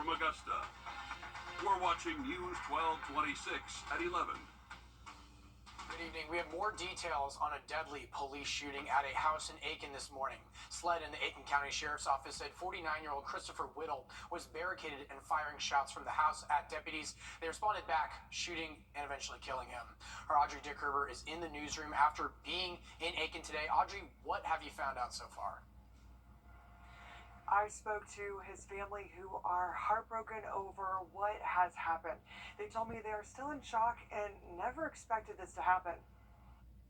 from Augusta. We're watching News 1226 at 11. Good evening. We have more details on a deadly police shooting at a house in Aiken this morning. SLED in the Aiken County Sheriff's Office said 49-year-old Christopher Whittle was barricaded and firing shots from the house at deputies. They responded back, shooting and eventually killing him. Our Audrey Dickerber is in the newsroom after being in Aiken today. Audrey, what have you found out so far? I spoke to his family who are heartbroken over what has happened. They told me they are still in shock and never expected this to happen.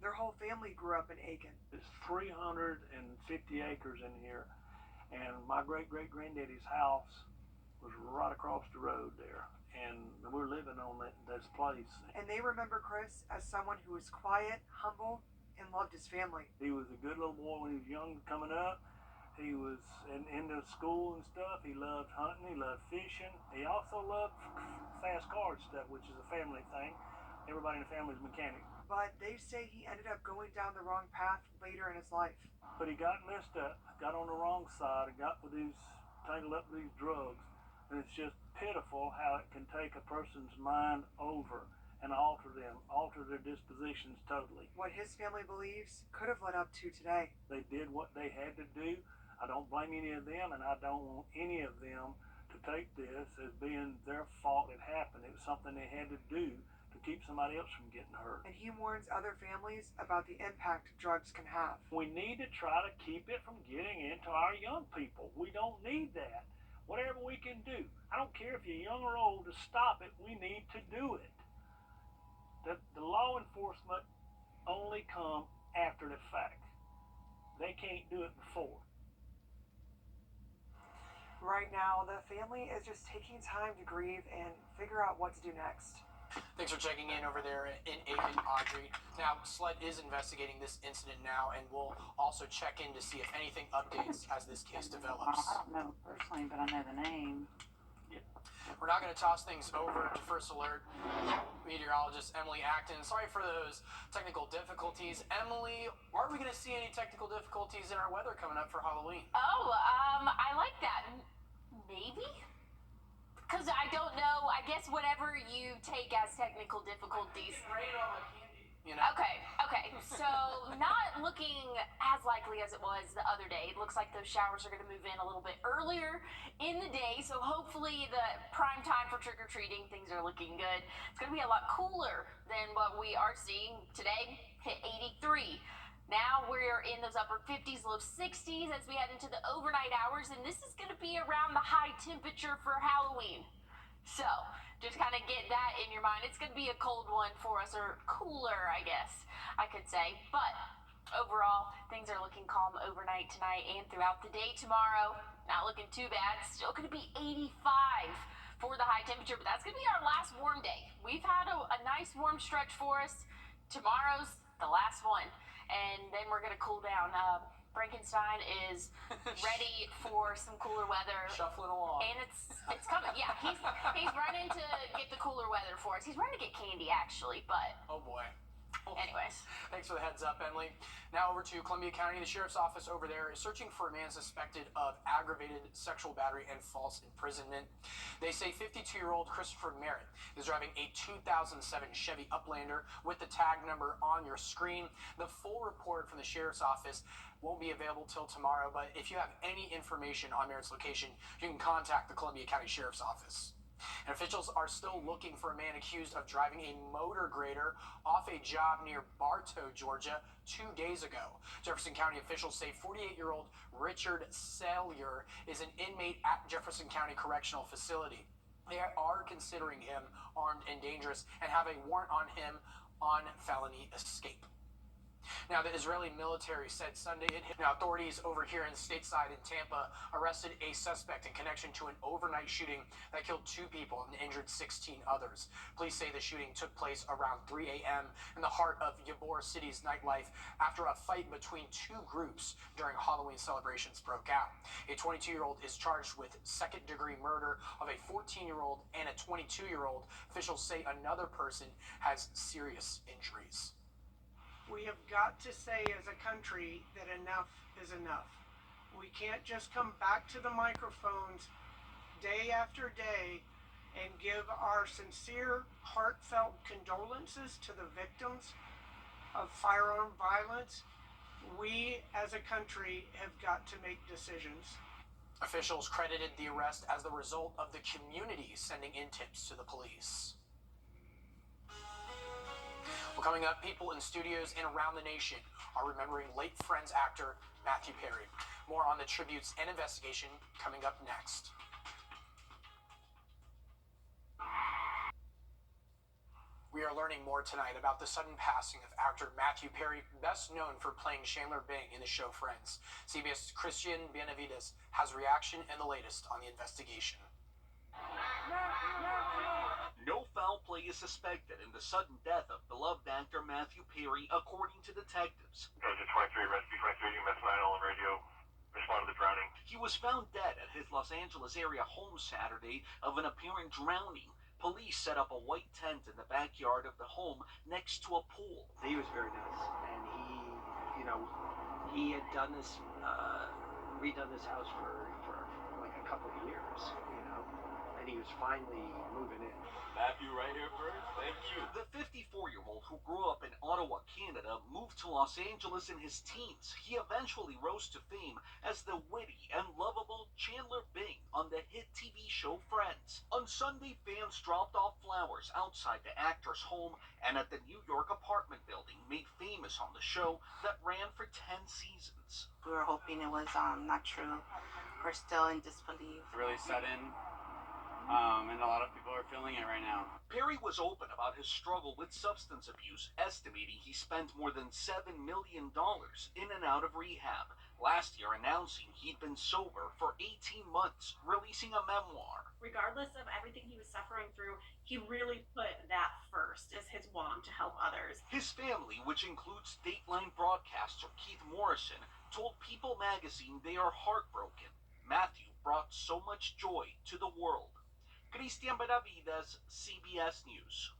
Their whole family grew up in Aiken. There's 350 acres in here, and my great-great-granddaddy's house was right across the road there, and we're living on this place. And they remember Chris as someone who was quiet, humble, and loved his family. He was a good little boy when he was young coming up. He was into school and stuff. He loved hunting. He loved fishing. He also loved fast car stuff, which is a family thing. Everybody in the family is a mechanic. But they say he ended up going down the wrong path later in his life. But he got messed up, got on the wrong side, and got tangled up with these drugs. And it's just pitiful how it can take a person's mind over and alter their dispositions totally. What his family believes could have led up to today. They did what they had to do. I don't blame any of them, and I don't want any of them to take this as being their fault it happened. It was something they had to do to keep somebody else from getting hurt. And he warns other families about the impact drugs can have. We need to try to keep it from getting into our young people. We don't need that. Whatever we can do, I don't care if you're young or old, to stop it, we need to do it. The law enforcement only come after the fact. They can't do it before. Right now, the family is just taking time to grieve and figure out what to do next. Thanks for checking in over there in Aiken, Audrey. Now, SLED is investigating this incident now, and we'll also check in to see if anything updates as this case develops. I don't know personally, but I know the name. We're now going to toss things over to First Alert meteorologist Emily Acton. Sorry for those technical difficulties. Emily, are we going to see any technical difficulties in our weather coming up for Halloween? I like that. Maybe? Because I don't know. I guess whatever you take as technical difficulties. Rain on my candy, you know? Okay. So not looking as likely as it was the other day. It looks like those showers are going to move in a little bit earlier in the day. So hopefully the prime time for trick-or-treating, things are looking good. It's going to be a lot cooler than what we are seeing today. Hit 83. Now we're in those upper 50s, low 60s as we head into the overnight hours, and this is going to be around the high temperature for Halloween. So just kind of get that in your mind. It's going to be a cold one for us, or cooler, I guess I could say. But overall, things are looking calm overnight tonight and throughout the day tomorrow. Not looking too bad. Still going to be 85 for the high temperature, but that's going to be our last warm day. We've had a nice warm stretch for us. Tomorrow's the last one. And then we're going to cool down. Frankenstein is ready for some cooler weather. Shuffling along. And it's coming. Yeah, he's running to get the cooler weather for us. He's running to get candy, actually, but... Oh, boy. Anyways. Thanks for the heads up, Emily. Now over to Columbia County. The sheriff's office over there is searching for a man suspected of aggravated sexual battery and false imprisonment. They say 52-year-old Christopher Merritt is driving a 2007 Chevy Uplander with the tag number on your screen. The full report from the sheriff's office won't be available till tomorrow, but if you have any information on Merritt's location, you can contact the Columbia County Sheriff's Office. And officials are still looking for a man accused of driving a motor grader off a job near Bartow, Georgia, 2 days ago. Jefferson County officials say 48-year-old Richard Salyer is an inmate at Jefferson County Correctional Facility. They are considering him armed and dangerous and have a warrant on him on felony escape. Now, the Israeli military said Sunday authorities over here in stateside in Tampa arrested a suspect in connection to an overnight shooting that killed 2 people and injured 16 others. Police say the shooting took place around 3 a.m. in the heart of Ybor City's nightlife after a fight between 2 groups during Halloween celebrations broke out. A 22-year-old is charged with second-degree murder of a 14-year-old and a 22-year-old. Officials say another person has serious injuries. We have got to say as a country that enough is enough. We can't just come back to the microphones day after day and give our sincere, heartfelt condolences to the victims of firearm violence, we as a country have got to make decisions. Officials credited the arrest as the result of the community sending in tips to the police. Well, coming up, people in studios and around the nation are remembering late Friends actor Matthew Perry. More on the tributes and investigation coming up next. We are learning more tonight about the sudden passing of actor Matthew Perry, best known for playing Chandler Bing in the show Friends. CBS' Christian Benavides has reaction and the latest on the investigation. No foul play is suspected in the sudden death of beloved actor Matthew Perry, according to detectives. Sergeant 23, Rescue 23, UMS 9 on radio. Respond to the drowning. He was found dead at his Los Angeles area home Saturday of an apparent drowning. Police set up a white tent in the backyard of the home next to a pool. He was very nice, and he had done this, redone this house for like a couple of years, and he was finally moving in. Matthew right here first. Thank you. The 54-year-old who grew up in Ottawa, Canada, moved to Los Angeles in his teens. He eventually rose to fame as the witty and lovable Chandler Bing on the hit TV show Friends. On Sunday, fans dropped off flowers outside the actor's home and at the New York apartment building made famous on the show that ran for 10 seasons. We were hoping it was not true. We're still in disbelief. Really sudden. And a lot of people are feeling it right now. Perry was open about his struggle with substance abuse, estimating he spent more than $7 million in and out of rehab. Last year, announcing he'd been sober for 18 months, releasing a memoir. Regardless of everything he was suffering through, he really put that first as his want to help others. His family, which includes Dateline broadcaster Keith Morrison, told People magazine they are heartbroken. Matthew brought so much joy to the world. Christian Benavides, CBS News.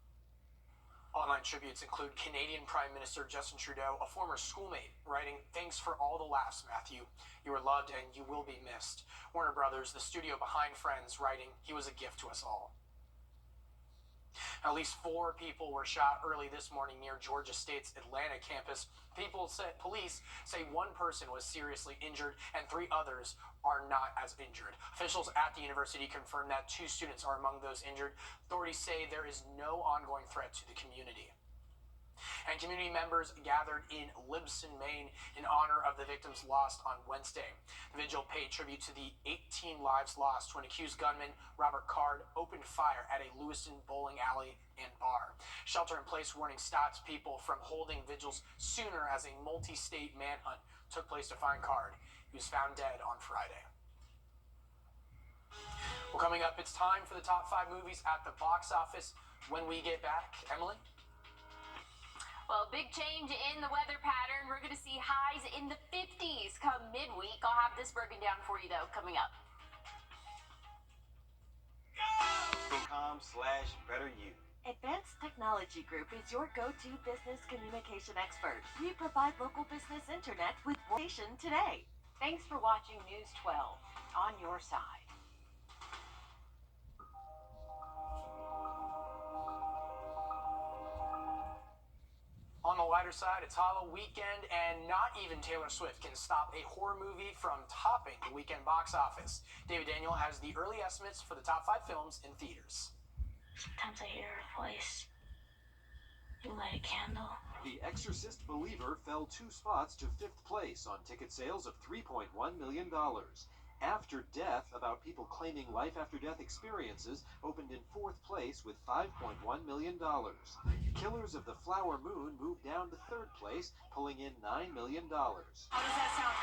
Online tributes include Canadian Prime Minister Justin Trudeau, a former schoolmate, writing, "Thanks for all the laughs, Matthew. You are loved and you will be missed." Warner Brothers, the studio behind Friends, writing, "He was a gift to us all." At least 4 people were shot early this morning near Georgia State's Atlanta campus. Police say 1 person was seriously injured and 3 others are not as injured. Officials at the university confirmed that 2 students are among those injured. Authorities say there is no ongoing threat to the community. And community members gathered in Libsyn, Maine in honor of the victims lost on Wednesday. The vigil paid tribute to the 18 lives lost when accused gunman Robert Card opened fire at a Lewiston bowling alley and bar. Shelter-in-place warning stops people from holding vigils sooner as a multi-state manhunt took place to find Card. He was found dead on Friday. Well, coming up, it's time for the top 5 movies at the box office. When we get back, Emily? Well, big change in the weather pattern. We're going to see highs in the 50s come midweek. I'll have this broken down for you, though, coming up. .com/betteryou. Advanced Technology Group is your go-to business communication expert. We provide local business internet with station today. Thanks for watching News 12 on your side. On the lighter side, it's Halloween weekend, and not even Taylor Swift can stop a horror movie from topping the weekend box office. David Daniel has the early estimates for the top 5 films in theaters. Sometimes I hear her voice. You light a candle. The Exorcist Believer fell 2 spots to 5th place on ticket sales of $3.1 million. After Death, about people claiming life-after-death experiences, opened in 4th place with $5.1 million. Killers of the Flower Moon moved down to 3rd place, pulling in $9 million. How does that sound?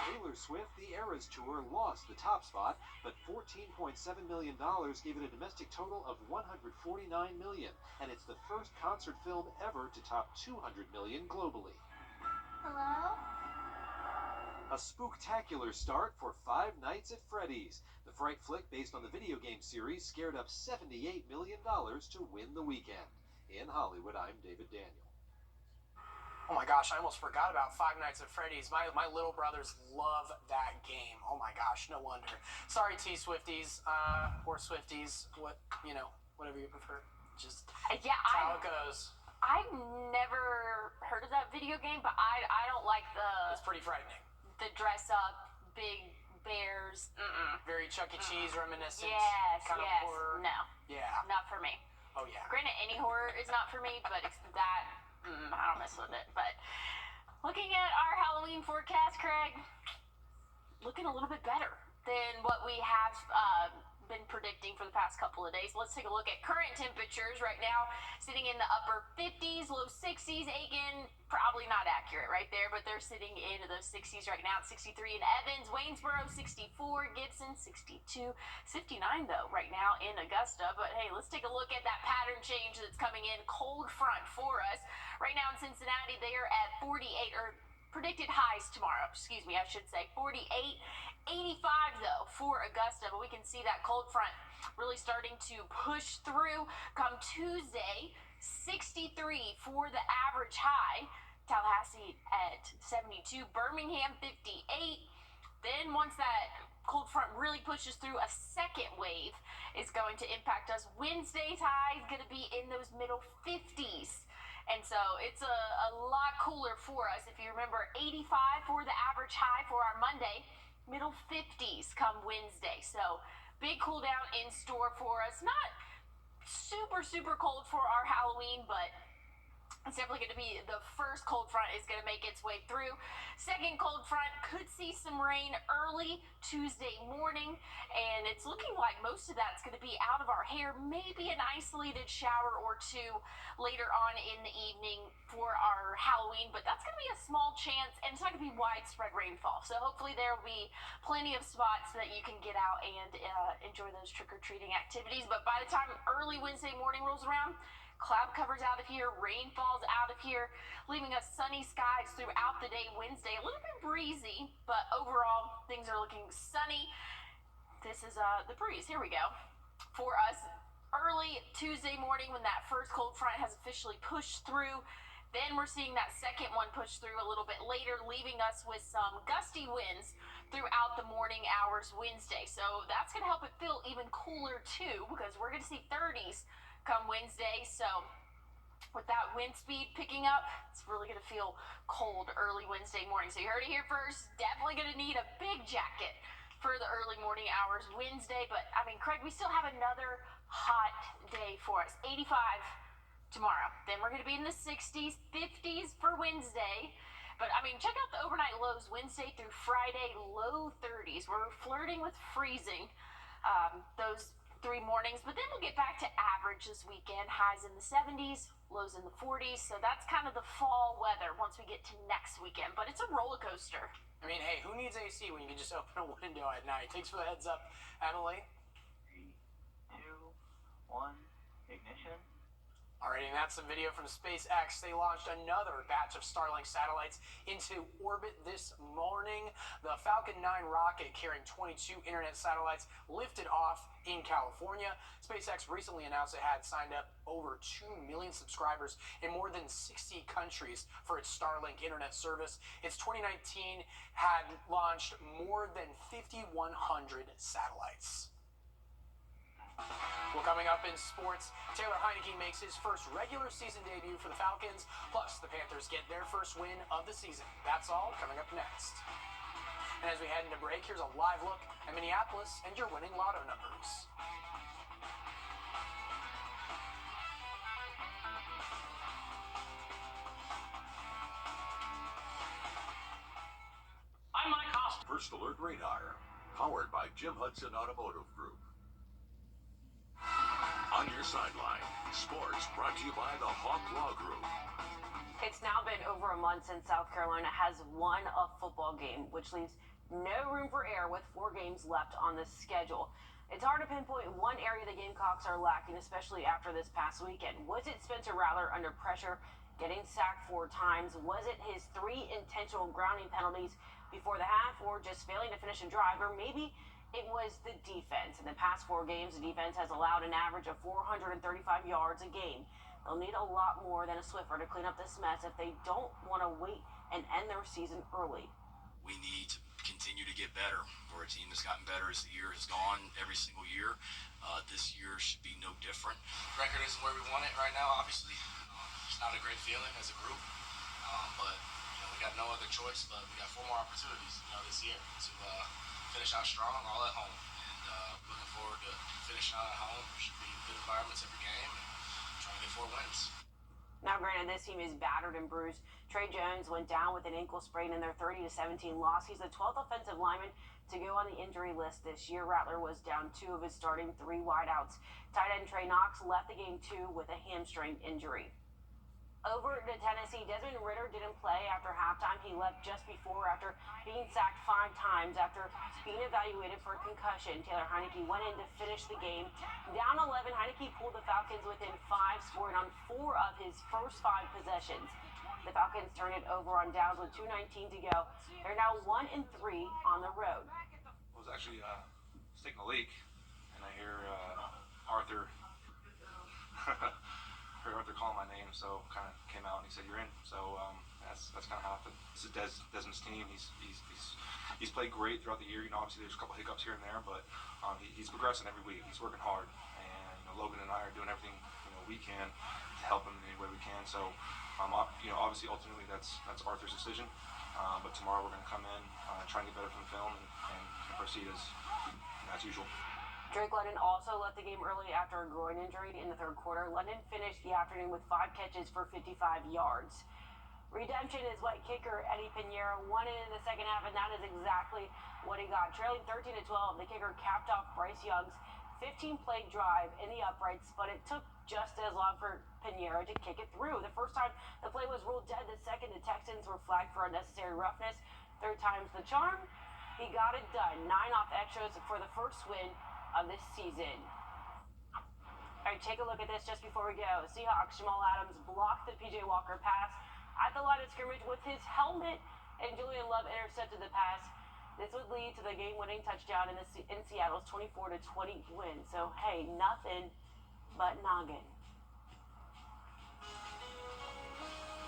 Taylor Swift, The Eras Tour, lost the top spot, but $14.7 million gave it a domestic total of $149 million, and it's the first concert film ever to top $200 million globally. Hello? A spooktacular start for Five Nights at Freddy's. The fright flick based on the video game series scared up $78 million to win the weekend. In Hollywood, I'm David Daniel. Oh my gosh, I almost forgot about Five Nights at Freddy's. My little brothers love that game. Oh my gosh, no wonder. Sorry, T-Swifties, or Swifties, whatever you prefer. Just Yeah, that's how it goes. I've never heard of that video game, but I don't like It's pretty frightening. the dress up, big bears. Very Chuck E. Cheese reminiscent. Yes, kind yes. of horror. No, Yeah. not for me. Oh yeah. Granted, any horror is not for me, but that, I don't mess with it. But looking at our Halloween forecast, Craig, looking a little bit better than what we have been predicting for the past couple of days. Let's take a look at current temperatures right now, sitting in the upper 50s, low 60s. Aiken, probably not accurate right there, but they're sitting into those 60s right now. 63 in Evans, Waynesboro 64, Gibson 62, 59 though right now in Augusta. But hey, let's take a look at that pattern change that's coming in. Cold front for us right now in Cincinnati. They are at 48 or predicted highs tomorrow. Excuse me, I should say 48. 85 though for Augusta, but we can see that cold front really starting to push through come Tuesday. 63 for the average high. Tallahassee at 72, Birmingham 58. Then once that cold front really pushes through, a second wave is going to impact us. Wednesday's high is going to be in those middle 50s. And so it's a lot cooler for us. If you remember, 85 for the average high for our Monday. Middle 50s come Wednesday. So big cool down in store for us. Not super cold for our Halloween, but it's definitely going to be the first cold front is going to make its way through. Second cold front could see some rain early Tuesday morning, and it's looking like most of that's going to be out of our hair. Maybe an isolated shower or two later on in the evening for our Halloween, but that's going to be a small chance, and it's not going to be widespread rainfall. So hopefully there will be plenty of spots that you can get out and enjoy those trick-or-treating activities. But by the time early Wednesday morning rolls around, cloud cover's out of here, rain falls out of here, leaving us sunny skies throughout the day Wednesday. A little bit breezy, but overall things are looking sunny. This is the breeze. Here we go. For us, early Tuesday morning when that first cold front has officially pushed through, then we're seeing that second one push through a little bit later, leaving us with some gusty winds throughout the morning hours Wednesday. So that's going to help it feel even cooler too, because we're going to see 30s come Wednesday. So with that wind speed picking up, it's really going to feel cold early Wednesday morning. So you heard it here first. Definitely going to need a big jacket for the early morning hours Wednesday. But I mean, Craig, we still have another hot day for us. 85 tomorrow. Then we're going to be in the 60s, 50s for Wednesday. But I mean, check out the overnight lows Wednesday through Friday, low 30s. We're flirting with freezing those 3 mornings, but then we'll get back to average this weekend. Highs in the 70s, lows in the 40s. So that's kind of the fall weather once we get to next weekend. But it's a roller coaster. I mean, hey, who needs AC when you can just open a window at night? Thanks for the heads up, Emily. 3, 2, 1, ignition. Alrighty, and that's some video from SpaceX. They launched another batch of Starlink satellites into orbit this morning. The Falcon 9 rocket carrying 22 internet satellites lifted off in California. SpaceX recently announced it had signed up over 2 million subscribers in more than 60 countries for its Starlink internet service. Its 2019 had launched more than 5,100 satellites. Well, coming up in sports, Taylor Heineke makes his first regular season debut for the Falcons, plus the Panthers get their first win of the season. That's all coming up next. And as we head into break, here's a live look at Minneapolis and your winning lotto numbers. I'm Mike Host. First Alert Radar, powered by Jim Hudson Automotive Group. On your sideline, sports brought to you by the Hawk Law Group. It's now been over a month since South Carolina has won a football game, which leaves no room for error with 4 games left on the schedule. It's hard to pinpoint one area the Gamecocks are lacking, especially after this past weekend. Was it Spencer Rattler under pressure, getting sacked 4 times? Was it his 3 intentional grounding penalties before the half, or just failing to finish a drive? Or maybe it was the defense. In the past 4 games, the defense has allowed an average of 435 yards a game. they'll need a lot more than a Swiffer to clean up this mess if they don't want to wait and end their season early. We need to continue to get better. We're a team that's gotten better as the year has gone every single year. This year should be no different. Record isn't where we want it right now, obviously. It's not a great feeling as a group, but we got no other choice. But we got 4 more opportunities, this year to finish out strong, all at home. And looking forward to finishing out at home. There should be good environments every game, and trying to get 4 wins. Now, granted, this team is battered and bruised. Trey Jones went down with an ankle sprain in their 30-17 loss. He's the 12th offensive lineman to go on the injury list this year. Rattler was down 2 of his starting 3 wideouts. Tight end Trey Knox left the game too with a hamstring injury. Over to Tennessee, Desmond Ridder didn't play after halftime. He left just before after being sacked 5 times after being evaluated for a concussion. Taylor Heineke went in to finish the game. Down 11, Heineke pulled the Falcons within 5, scoring on 4 of his first 5 possessions. The Falcons turn it over on downs with 2:19 to go. They're now 1-3 on the road. I was actually sticking a leak, and I hear Arthur calling my name, so kind of came out and he said, "You're in." So that's kind of how it happened. This is Desmond's team. He's played great throughout the year. Obviously there's a couple hiccups here and there, but he's progressing every week. He's working hard, and Logan and I are doing everything we can to help him in any way we can. So obviously ultimately that's Arthur's decision. But tomorrow we're going to come in, try and get better from the film, and proceed as usual. Drake London also left the game early after a groin injury in the 3rd quarter. London finished the afternoon with 5 catches for 55 yards. Redemption is what kicker Eddie Pinheiro wanted in the second half, and that is exactly what he got. Trailing 13-12, the kicker capped off Bryce Young's 15-play drive in the uprights, but it took just as long for Pinheiro to kick it through. The first time the play was ruled dead. The second, the Texans were flagged for unnecessary roughness. 3rd time's the charm. He got it done. 9 off extras for the first win of this season. All right, take a look at this just before we go. Seahawks Jamal Adams blocked the P.J. Walker pass at the line of scrimmage with his helmet, and Julian Love intercepted the pass. This would lead to the game-winning touchdown in Seattle's 24-20 win. So, hey, nothing but noggin.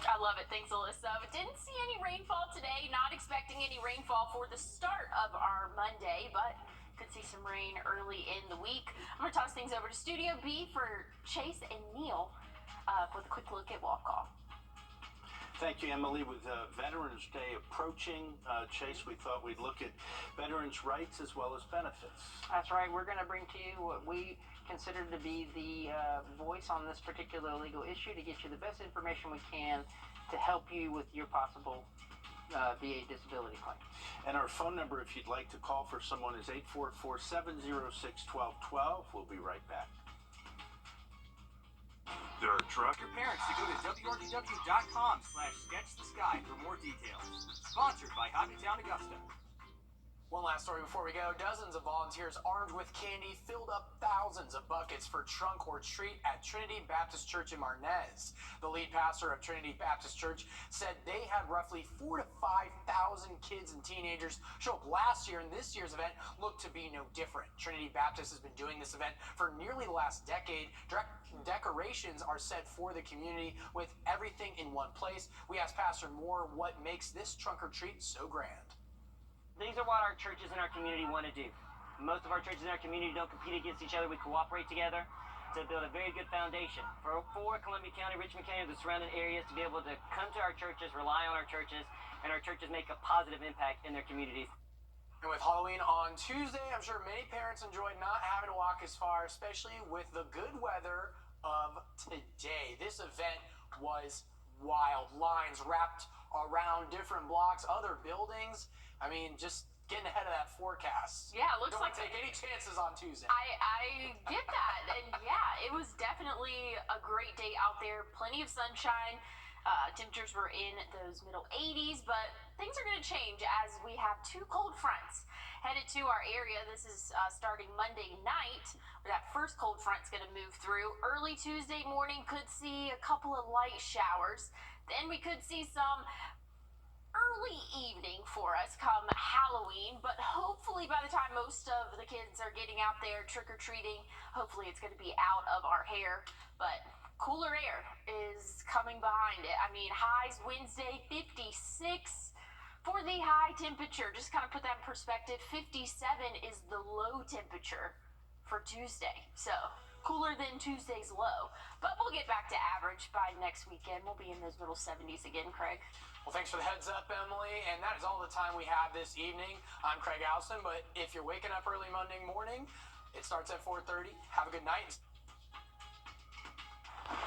I love it. Thanks, Alyssa. But didn't see any rainfall today. Not expecting any rainfall for the start of our Monday, but could see some rain early in the week. I'm going to toss things over to Studio B for Chase and Neil with a quick look at walk-off. Thank you, Emily. With Veterans Day approaching, Chase, we thought we'd look at veterans' rights as well as benefits. That's right. We're going to bring to you what we consider to be the voice on this particular legal issue to get you the best information we can to help you with your possible VA disability claim. And our phone number, if you'd like to call for someone, is 844-706-1212. We'll be right back. Dirt truck. Your parents to go to wrdw.com/sketchthesky for more details. Sponsored by Hobbytown Augusta. One last story before we go. Dozens of volunteers armed with candy filled up thousands of buckets for trunk or treat at Trinity Baptist Church in Marnez. The lead pastor of Trinity Baptist Church said they had roughly 4,000 to 5,000 kids and teenagers show up last year, and this year's event looked to be no different. Trinity Baptist has been doing this event for nearly the last decade. Decorations are set for the community with everything in one place. We asked Pastor Moore what makes this trunk or treat so grand. These are what our churches in our community want to do. Most of our churches in our community don't compete against each other. We cooperate together to build a very good foundation for Columbia County, Richmond County, the surrounding areas to be able to come to our churches, rely on our churches, and our churches make a positive impact in their communities. And with Halloween on Tuesday, I'm sure many parents enjoyed not having to walk as far, especially with the good weather of today. This event was wild. Lines wrapped around different blocks, other buildings. I mean, just getting ahead of that forecast. Yeah, it looks Don't like take any chances on Tuesday. I get that, and yeah, it was definitely a great day out there. Plenty of sunshine. Temperatures were in those middle 80s, but things are going to change as we have 2 cold fronts headed to our area. This is starting Monday night, where that first cold front's going to move through. Early Tuesday morning, could see a couple of light showers. Then we could see some early evening for us come Halloween, but hopefully by the time most of the kids are getting out there trick-or-treating, hopefully it's going to be out of our hair. But cooler air is coming behind it. I mean, highs Wednesday, 56 for the high temperature. Just kind of put that in perspective. 57 is the low temperature for Tuesday. So cooler than Tuesday's low. But we'll get back to average by next weekend. We'll be in those middle 70s again, Craig. Well, thanks for the heads up, Emily. And that is all the time we have this evening. I'm Craig Allison, but if you're waking up early Monday morning, it starts at 4:30. Have a good night.